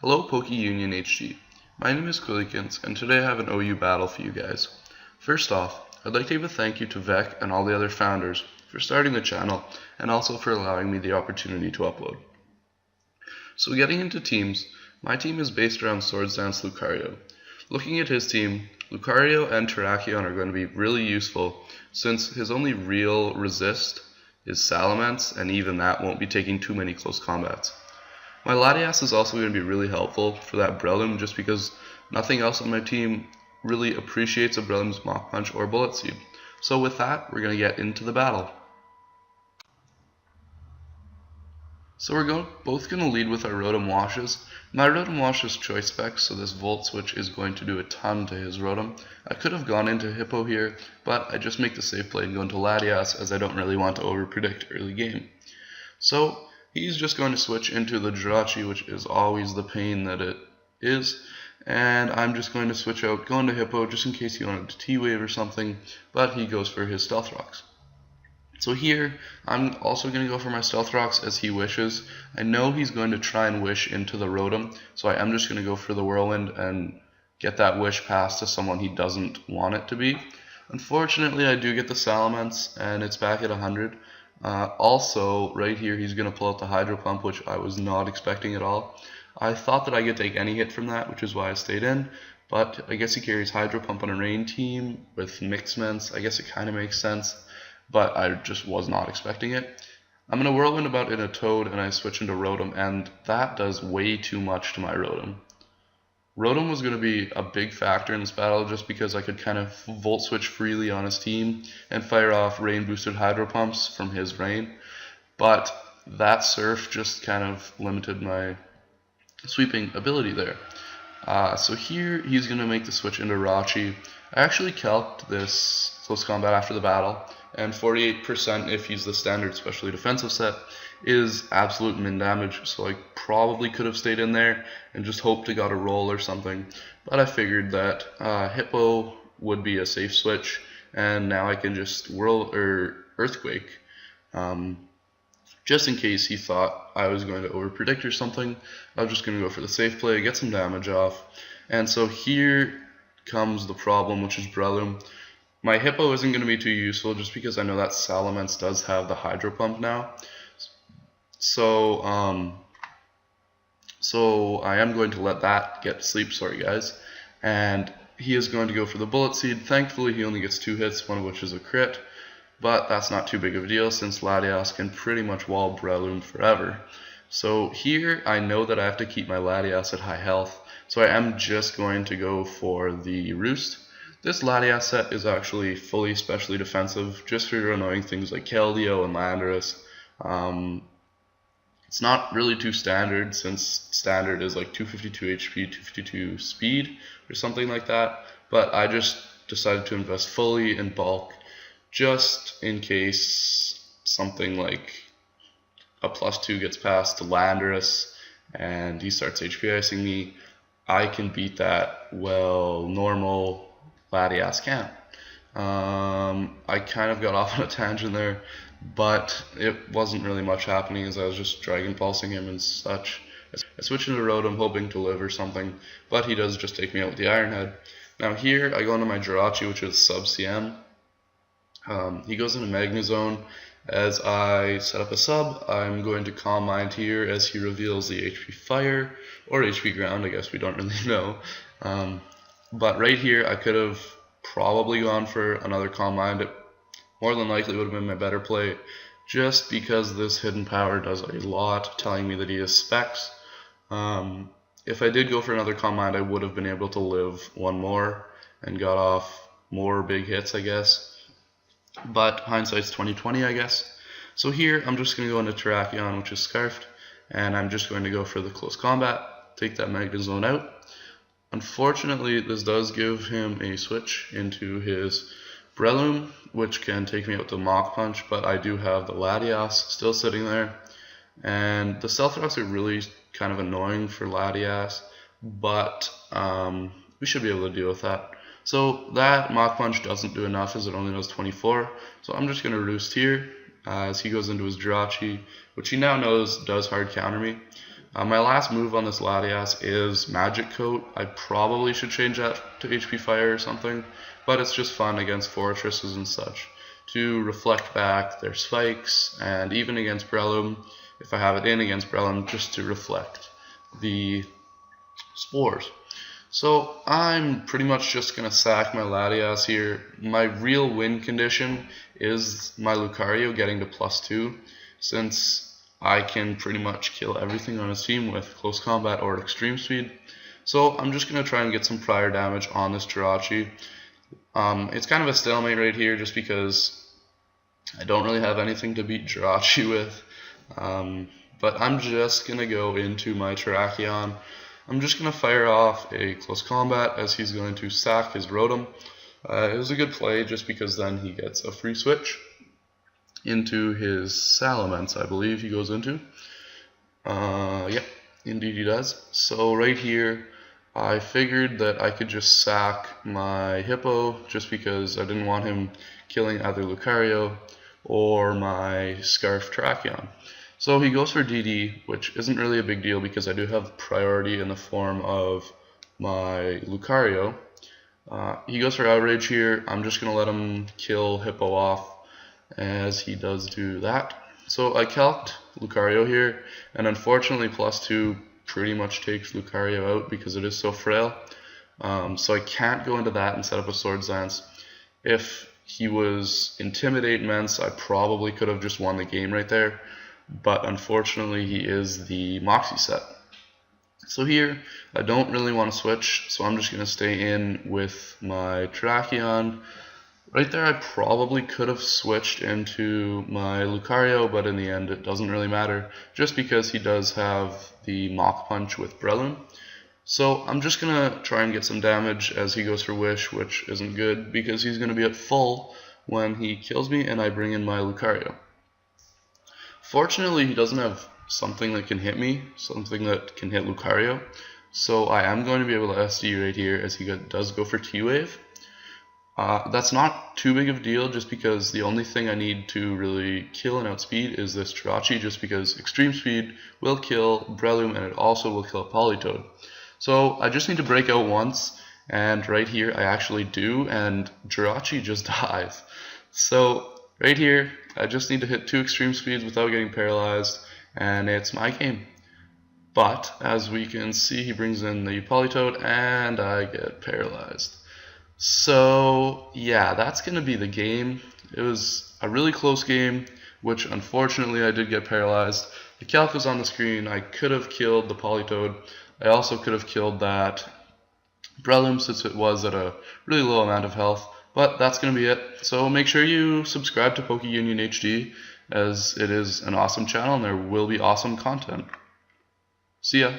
Hello PokeUnionHD. My name is Quilikins, and today I have an OU battle for you guys. First off, I'd like to give a thank you to Vec and all the other founders for starting the channel and also for allowing me the opportunity to upload. So getting into teams, my team is based around Swords Dance Lucario. Looking at his team, Lucario and Terrakion are going to be really useful since his only real resist is Salamence, and even that won't be taking too many close combats. My Latias is also going to be really helpful for that Breloom just because nothing else on my team really appreciates a Breloom's Mach Punch or Bullet Seed. So with that, we're going to get into the battle. So we're both going to lead with our Rotom Washes. My Rotom Wash is Choice Spec, so this Volt Switch is going to do a ton to his Rotom. I could have gone into Hippo here, but I just make the safe play and go into Latias as I don't really want to overpredict early game. So he's just going to switch into the Jirachi, which is always the pain that it is. And I'm just going to switch out, go into Hippo just in case he wanted to T-Wave or something, but he goes for his Stealth Rocks. So here, I'm also going to go for my Stealth Rocks as he wishes. I know he's going to try and wish into the Rotom, so I am just going to go for the Whirlwind and get that wish passed to someone he doesn't want it to be. Unfortunately, I do get the Salamence, and it's back at 100. Also, right here, he's going to pull out the Hydro Pump, which I was not expecting at all. I thought that I could take any hit from that, which is why I stayed in. But I guess he carries Hydro Pump on a Rain team with Mixments. I guess it kind of makes sense, but I just was not expecting it. I'm going to Whirlwind about in a Toad, and I switch into Rotom, and that does way too much to my Rotom. Rotom was going to be a big factor in this battle just because I could kind of Volt Switch freely on his team and fire off Rain boosted Hydro Pumps from his Rain, but that Surf just kind of limited my sweeping ability there. So here he's going to make the switch into Rachi. I actually calced this close combat after the battle, and 48% if he's the standard specially defensive set is absolute min damage, so I probably could have stayed in there and just hoped to got a roll or something, but I figured that Hippo would be a safe switch, and now I can just Earthquake just in case he thought I was going to overpredict or something. I was just going to go for the safe play, get some damage off, and so here comes the problem, which is Breloom. My Hippo isn't going to be too useful just because I know that Salamence does have the Hydro Pump now. So I am going to let that get to sleep, sorry guys. And he is going to go for the Bullet Seed. Thankfully he only gets 2 hits, one of which is a crit. But that's not too big of a deal since Latias can pretty much wall Breloom forever. So here I know that I have to keep my Latias at high health. So I am just going to go for the Roost. This Latias set is actually fully specially defensive, just for annoying things like Keldeo and Landorus. It's not really too standard, since standard is like 252 HP, 252 speed, or something like that. But I just decided to invest fully in bulk, just in case something like a +2 gets passed to Landorus, and he starts HP icing me. I can beat that, well, normal Latias can't. I kind of got off on a tangent there, but it wasn't really much happening as I was just Dragon Pulsing him and such. I switched into Rotom hoping to live or something, but he does just take me out with the Iron Head. Now here I go into my Jirachi, which is sub CM. He goes into Magnezone. As I set up a sub, I'm going to Calm Mind here as he reveals the HP Fire, or HP Ground, I guess we don't really know. But right here I could have probably gone for another Calm Mind. It more than likely would have been my better play, just because this Hidden Power does a lot, telling me that he has specs. If I did go for another Calm Mind, I would have been able to live one more and got off more big hits, I guess. But hindsight's 20/20, I guess. So here I'm just going to go into Terrakion, which is Scarfed, and I'm just going to go for the close combat, take that Magnezone out. Unfortunately, this does give him a switch into his Breloom, which can take me out to Mach Punch, but I do have the Latias still sitting there. And the Stealth Rocks are really kind of annoying for Latias, but we should be able to deal with that. So that Mach Punch doesn't do enough as it only does 24, so I'm just going to Roost here as he goes into his Jirachi, which he now knows does hard counter me. My last move on this Latias is Magic Coat. I probably should change that to HP Fire or something, but it's just fun against fortresses and such to reflect back their spikes, and even against Breloom, if I have it in against Breloom, just to reflect the spores. So I'm pretty much just going to sack my Latias here. My real win condition is my Lucario getting to +2, since I can pretty much kill everything on his team with close combat or extreme speed. So I'm just going to try and get some prior damage on this Jirachi. It's kind of a stalemate right here just because I don't really have anything to beat Jirachi with. But I'm just going to go into my Terrakion. I'm just going to fire off a close combat as he's going to sack his Rotom. It was a good play just because then he gets a free switch into his Salamence, I believe he goes into. Yeah, indeed he does. So right here, I figured that I could just sack my Hippo just because I didn't want him killing either Lucario or my Scarf Terrakion. So he goes for DD, which isn't really a big deal because I do have priority in the form of my Lucario. He goes for Outrage here. I'm just going to let him kill Hippo off as he does do that. So I calced Lucario here, and unfortunately +2 pretty much takes Lucario out because it is so frail. So I can't go into that and set up a Swords Dance. If he was Intimidate Mence, I probably could have just won the game right there, but unfortunately he is the Moxie set. So here, I don't really want to switch, so I'm just going to stay in with my Terrakion. Right there I probably could have switched into my Lucario, but in the end it doesn't really matter, just because he does have the Mach Punch with Breloom. So I'm just going to try and get some damage as he goes for Wish, which isn't good because he's going to be at full when he kills me and I bring in my Lucario. Fortunately he doesn't have something that can hit me, something that can hit Lucario, so I am going to be able to SD right here as he does go for T-Wave. That's not too big of a deal just because the only thing I need to really kill and outspeed is this Jirachi, just because extreme speed will kill Breloom and it also will kill Politoed. So I just need to break out once, and right here I actually do, and Jirachi just dies. So right here I just need to hit 2 extreme speeds without getting paralyzed, and it's my game. But as we can see, he brings in the Politoed and I get paralyzed. So yeah, that's going to be the game. It was a really close game, which unfortunately I did get paralyzed. The calc was on the screen. I could have killed the Politoed. I also could have killed that Breloom since it was at a really low amount of health. But that's going to be it. So make sure you subscribe to PokeUnionHD, as it is an awesome channel and there will be awesome content. See ya.